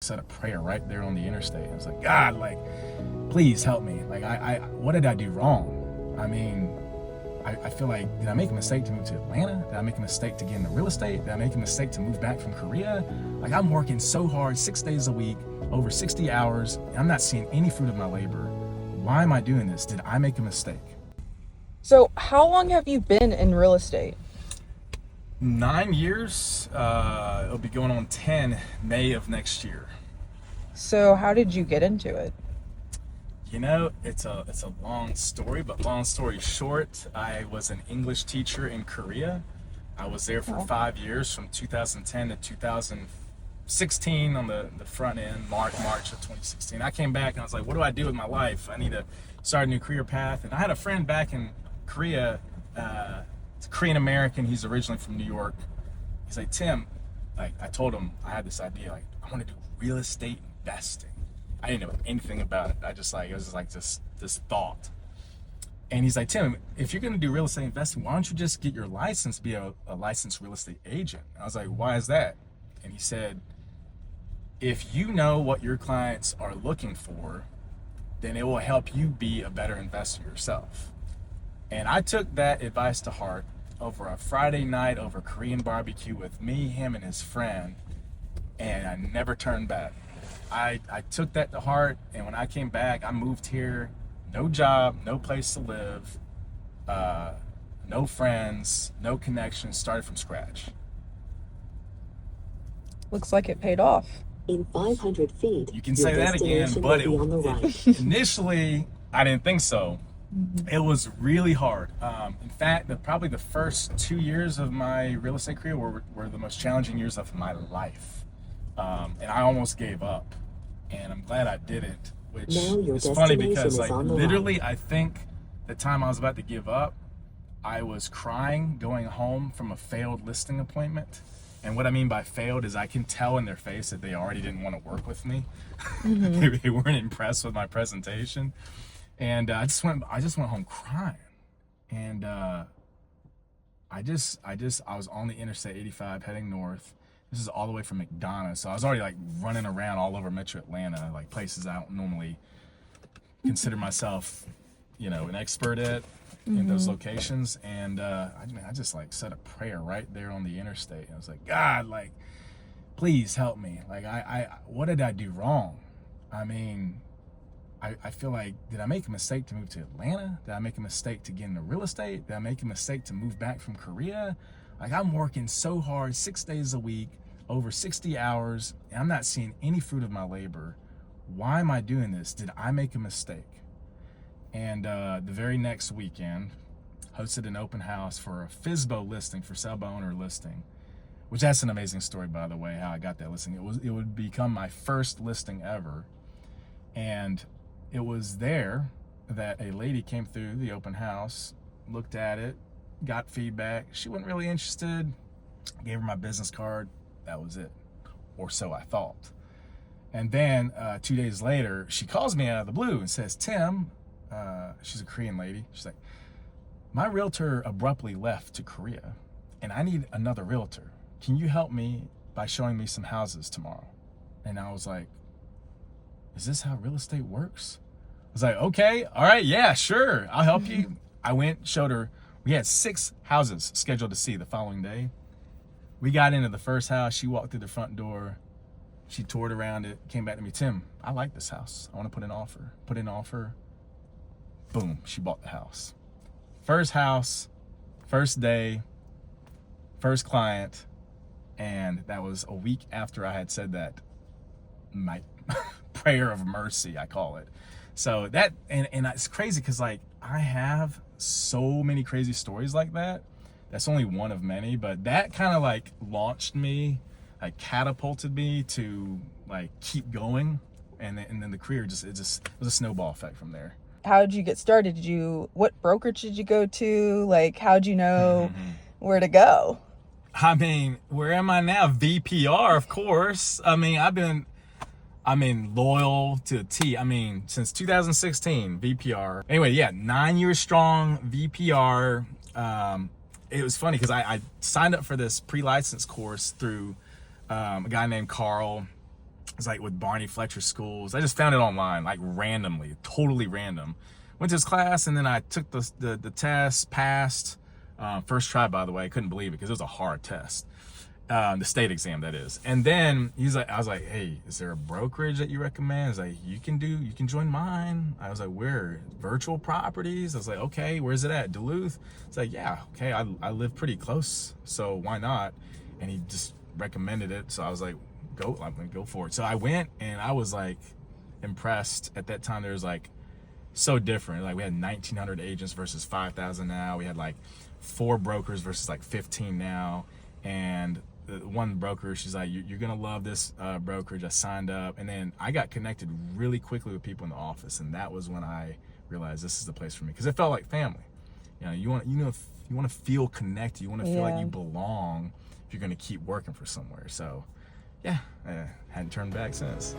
said a prayer right there on the interstate. I was like, God, like, please help me. Like, what did I do wrong? I mean, I feel like, did I make a mistake to move to Atlanta? Did I make a mistake to get into real estate? Did I make a mistake to move back from Korea? Like, I'm working so hard, 6 days a week, over 60 hours, and I'm not seeing any fruit of my labor. Why am I doing this? Did I make a mistake? So how long have you been in real estate? 9 years. It'll be going on 10 May of next year. So how did you get into it? You know, it's a long story, but long story short, I was an English teacher in Korea. I was there for 5 years, from 2010 to 2016 on the front end, March of 2016. I came back and I was like, what do I do with my life? I need to start a new career path. And I had a friend back in Korea, it's a Korean American. He's originally from New York. He's like, Tim, like, I told him I had this idea, like, I want to do real estate investing. I didn't know anything about it. It was just like this thought. And he's like, Tim, if you're going to do real estate investing, why don't you just get your license, be a licensed real estate agent? And I was like, why is that? And he said, if you know what your clients are looking for, then it will help you be a better investor yourself. And I took that advice to heart over a Friday night over Korean barbecue with me, him, and his friend, and I never turned back. I took that to heart, and when I came back, I moved here, no job, no place to live, no friends, no connections, started from scratch. Looks like it paid off. In 500 feet, you can say that again, but initially, I didn't think so. It was really hard. In fact, probably the first 2 years of my real estate career were the most challenging years of my life. And I almost gave up, and I'm glad I didn't, which is funny because, like, literally, I think the time I was about to give up, I was crying going home from a failed listing appointment. And what I mean by failed is I can tell in their face that they already didn't want to work with me. They weren't impressed with my presentation. And I just went home crying. And I was on the Interstate 85 heading north. This is all the way from McDonough. So I was already, like, running around all over Metro Atlanta, like places I don't normally consider myself, you know, an expert at in those locations. And I just, like, said a prayer right there on the interstate. I was like, God, like, please help me. Like, what did I do wrong? I mean, I feel like, did I make a mistake to move to Atlanta? Did I make a mistake to get into real estate? Did I make a mistake to move back from Korea? Like, I'm working so hard, 6 days a week, over 60 hours, and I'm not seeing any fruit of my labor. Why am I doing this? Did I make a mistake? And the very next weekend, hosted an open house for a FSBO listing, for sale by owner listing, which, that's an amazing story, by the way, how I got that listing. It would become my first listing ever. And it was there that a lady came through the open house, looked at it, got feedback. She wasn't really interested. Gave her my business card. That was it, or so I thought. And then 2 days later, she calls me out of the blue and says, Tim, she's a Korean lady. She's like, my realtor abruptly left to Korea, and I need another realtor. Can you help me by showing me some houses tomorrow? And I was like, is this how real estate works? I was like, okay, all right, yeah, sure, I'll help you. I went, showed her. We had 6 houses scheduled to see the following day. We got into the first house. She walked through the front door. She toured around it, came back to me, Tim, I like this house. I want to put in an offer. Put in an offer. Boom, she bought the house. First house, first day, first client. And that was a week after I had said that, my prayer of mercy, I call it. So that, and it's crazy because, like, I have so many crazy stories like that. That's only one of many, but that kind of, like, launched me, like, catapulted me to, like, keep going. And then the career it was a snowball effect from there. How did you get started? What brokerage did you go to? Like, how'd you know where to go? I mean, where am I now? VPR, of course. I mean, loyal to a T. I mean, since 2016, VPR. Anyway, yeah, 9 years strong, VPR. It was funny because I signed up for this pre-license course through a guy named Carl. It's like with Barney Fletcher schools. I just found it online, like randomly, totally random. Went to his class, and then I took the test, passed. First try, by the way. I couldn't believe it because it was a hard test. The state exam, that is. And then I was like, hey, is there a brokerage that you recommend? He's like, you can join mine. I was like, where? Virtual Properties? I was like, okay, where's it at? Duluth? It's like, yeah, okay, I live pretty close, so why not? And he just recommended it, so I was like, I'm gonna go for it. So I went, and I was like impressed. At that time, there was like so different. Like we had 1,900 agents versus 5,000 now. We had like 4 brokers versus like 15 now. And one broker, she's like, you're gonna love this brokerage. I signed up, and then I got connected really quickly with people in the office, and that was when I realized this is the place for me, because it felt like family. You want to feel connected. You want to feel like you belong if you're gonna keep working for somewhere. So yeah, I hadn't turned back since.